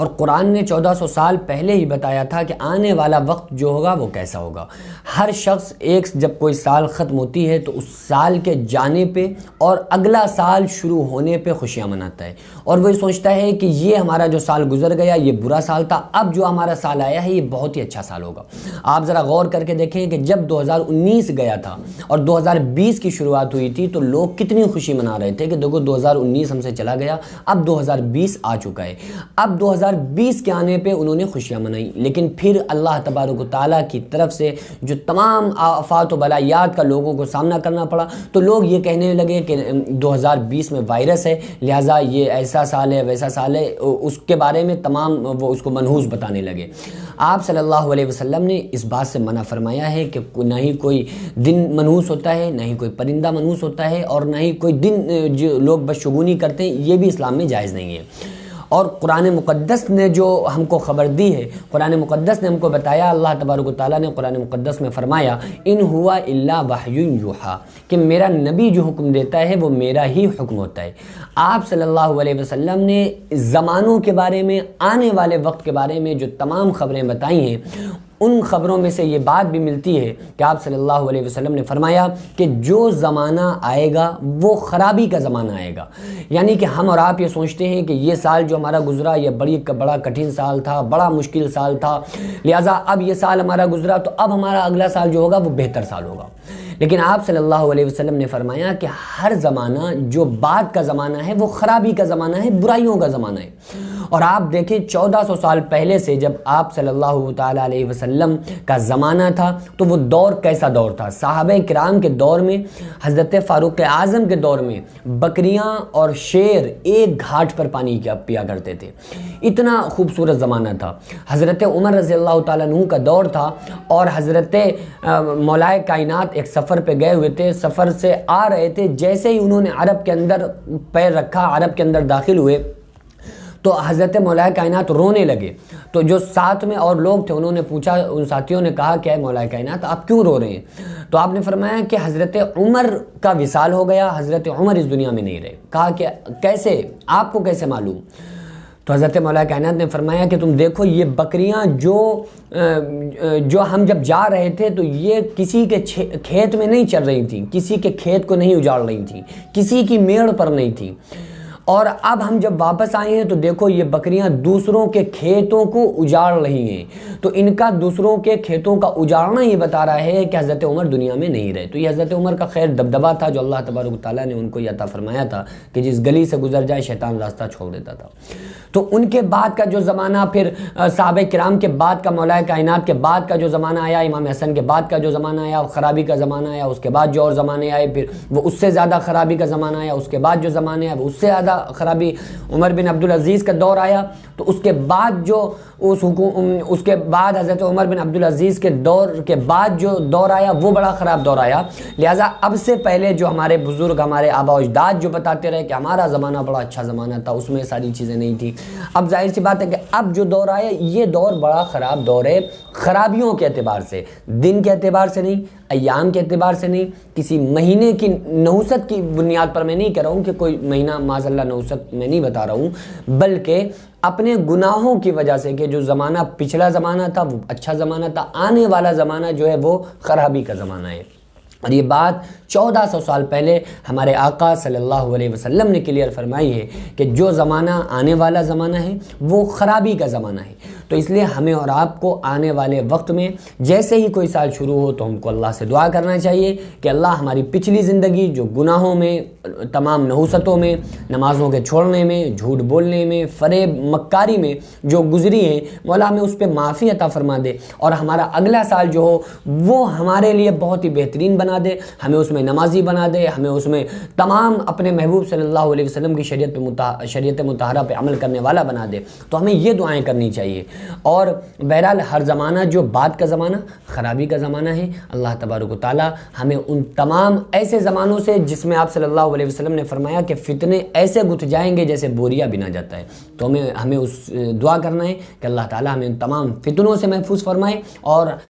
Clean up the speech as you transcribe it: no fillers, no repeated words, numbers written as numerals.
اور قرآن نے 1400 سال پہلے ہی بتایا تھا کہ آنے والا وقت جو ہوگا وہ کیسا ہوگا۔ ہر شخص جب کوئی سال ختم ہوتی ہے تو اس سال کے جانے پہ اور اگلا سال شروع ہونے پہ خوشیاں مناتا ہے، اور وہ سوچتا ہے کہ یہ ہمارا جو سال گزر گیا یہ برا سال تھا، اب جو ہمارا سال آیا ہے یہ بہت ہی اچھا سال ہوگا۔ آپ ذرا غور کر کے دیکھیں کہ جب 2019 گیا تھا اور 2020 کی شروعات ہوئی تھی تو لوگ کتنی خوشی منا رہے تھے کہ دیکھو 2019 ہم سے چلا گیا، اب 2020 آ چکا ہے۔ اب 2020 کے آنے پہ انہوں نے خوشیاں منائی، لیکن پھر اللہ تبارک و تعالیٰ کی طرف سے جو تمام آفات و بلایات کا لوگوں کو سامنا کرنا پڑا تو لوگ یہ کہنے لگے کہ 2020 میں وائرس ہے، لہٰذا یہ ایسا سال ہے ویسا سال ہے، اس کے بارے میں تمام وہ اس کو منحوس بتانے لگے۔ آپ صلی اللہ علیہ وسلم نے اس بات سے منع فرمایا ہے کہ نہ ہی کوئی دن منحوس ہوتا ہے، نہ ہی کوئی پرندہ منحوس ہوتا ہے، اور نہ ہی کوئی دن جو لوگ بدشگونی کرتے ہیں یہ بھی اسلام میں جائز نہیں ہے۔ اور قرآن مقدس نے جو ہم کو خبر دی ہے، قرآن مقدس نے ہم کو بتایا، اللہ تبارک و تعالیٰ نے قرآن مقدس میں فرمایا ان ہوا الا وحی یوحی، کہ میرا نبی جو حکم دیتا ہے وہ میرا ہی حکم ہوتا ہے۔ آپ صلی اللہ علیہ وسلم نے زمانوں کے بارے میں، آنے والے وقت کے بارے میں جو تمام خبریں بتائی ہیں، ان خبروں میں سے یہ بات بھی ملتی ہے کہ آپ صلی اللہ علیہ وسلم نے فرمایا کہ جو زمانہ آئے گا وہ خرابی کا زمانہ آئے گا، یعنی کہ ہم اور آپ یہ سوچتے ہیں کہ یہ سال جو ہمارا گزرا یہ بڑا کٹھن سال تھا، بڑا مشکل سال تھا، لہٰذا اب یہ سال ہمارا گزرا تو اب ہمارا اگلا سال جو ہوگا وہ بہتر سال ہوگا۔ لیکن آپ صلی اللہ علیہ وسلم نے فرمایا کہ ہر زمانہ جو بعد کا زمانہ ہے وہ خرابی کا زمانہ ہے، برائیوں کا زمانہ ہے۔ اور آپ دیکھیں 1400 سال پہلے سے جب آپ صلی اللہ تعالیٰ علیہ وسلم کا زمانہ تھا تو وہ دور کیسا دور تھا؟ صحابہ کرام کے دور میں، حضرت فاروق اعظم کے دور میں بکریاں اور شیر ایک گھاٹ پر پانی پیا کرتے تھے، اتنا خوبصورت زمانہ تھا۔ حضرت عمر رضی اللہ تعالیٰ عنہ کا دور تھا، اور حضرت مولائے کائنات ایک سفر پہ گئے ہوئے تھے، سفر سے آ رہے تھے، جیسے ہی انہوں نے عرب کے اندر پیر رکھا، عرب کے اندر داخل ہوئے تو حضرت مولائے کائنات رونے لگے۔ تو جو ساتھ میں اور لوگ تھے انہوں نے پوچھا، ان ساتھیوں نے کہا کہ اے مولائے کائنات آپ کیوں رو رہے ہیں؟ تو آپ نے فرمایا کہ حضرت عمر کا وصال ہو گیا، حضرت عمر اس دنیا میں نہیں رہے۔ کہا کہ کیسے؟ آپ کو کیسے معلوم؟ تو حضرت مولائے کائنات نے فرمایا کہ تم دیکھو یہ بکریاں جو ہم جب جا رہے تھے تو یہ کسی کے کھیت میں نہیں چل رہی تھیں، کسی کے کھیت کو نہیں اجاڑ رہی تھیں، کسی کی میڑ پر نہیں تھیں، اور اب ہم جب واپس آئے ہیں تو دیکھو یہ بکریاں دوسروں کے کھیتوں کو اجاڑ رہی ہیں۔ تو ان کا دوسروں کے کھیتوں کا اجاڑنا یہ بتا رہا ہے کہ حضرت عمر دنیا میں نہیں رہے۔ تو یہ حضرت عمر کا خیر دبدبہ تھا جو اللہ تبارک و تعالیٰ نے ان کو یہ عطا فرمایا تھا کہ جس گلی سے گزر جائے شیطان راستہ چھوڑ دیتا تھا۔ تو ان کے بعد کا جو زمانہ، پھر صحابہ کرام کے بعد کا، مولائے کائنات کے بعد کا جو زمانہ آیا، امام حسن کے بعد کا جو زمانہ آیا، خرابی کا زمانہ آیا، اس کے بعد جو اور زمانے آئے پھر وہ اس سے زیادہ خرابی کا زمانہ آیا، اس کے بعد جو زمانے آئے وہ اس سے زیادہ خرابی، عمر بن عبدالعزیز کا دور آیا، تو اس کے بعد جو اس کے بعد حضرت عمر بن عبدالعزیز کے دور کے بعد جو دور آیا وہ بڑا خراب دور آیا۔ لہٰذا اب سے پہلے جو ہمارے بزرگ، ہمارے آبا و اجداد جو بتاتے رہے کہ ہمارا زمانہ بڑا اچھا زمانہ تھا، اس میں ساری چیزیں نہیں تھی، اب ظاہر سی بات ہے کہ اب جو دور آیا یہ دور بڑا خراب دور ہے، خرابیوں کے اعتبار سے، دن کے اعتبار سے نہیں، ایام کے اعتبار سے نہیں، کسی مہینے کی نحوست کی بنیاد پر میں نہیں کہہ رہا ہوں کہ کوئی مہینہ معاذ اللہ نحوست میں نہیں بتا رہا ہوں، بلکہ اپنے گناہوں کی وجہ سے کہ جو زمانہ پچھلا زمانہ تھا وہ اچھا زمانہ تھا، آنے والا زمانہ جو ہے وہ خرابی کا زمانہ ہے۔ اور یہ بات 1400 سال پہلے ہمارے آقا صلی اللہ علیہ وسلم نے کلیئر فرمائی ہے کہ جو زمانہ آنے والا زمانہ ہے وہ خرابی کا زمانہ ہے۔ تو اس لیے ہمیں اور آپ کو آنے والے وقت میں جیسے ہی کوئی سال شروع ہو تو ہم کو اللہ سے دعا کرنا چاہیے کہ اللہ ہماری پچھلی زندگی جو گناہوں میں، تمام نحوستوں میں، نمازوں کے چھوڑنے میں، جھوٹ بولنے میں، فریب مکاری میں جو گزری ہیں، مولا ہمیں اس پہ معافی عطا فرما دے، اور ہمارا اگلا سال جو ہو وہ ہمارے لیے بہت ہی بہترین بنا دے، ہمیں اس میں نمازی بنا دے، ہمیں اس میں تمام اپنے محبوب صلی اللہ علیہ وسلم کی شریعت مطہرہ پہ عمل کرنے والا بنا دے۔ تو ہمیں یہ دعائیں کرنی چاہیے۔ اور بہرحال ہر زمانہ جو بعد کا زمانہ خرابی کا زمانہ ہے، اللہ تبارک و تعالی ہمیں ان تمام ایسے زمانوں سے جس میں آپ صلی اللہ علیہ وسلم نے فرمایا کہ فتنے ایسے گتھ جائیں گے جیسے بوریا بنا جاتا ہے، تو ہمیں اس دعا کرنا ہے کہ اللہ تعالی ہمیں ان تمام فتنوں سے محفوظ فرمائے اور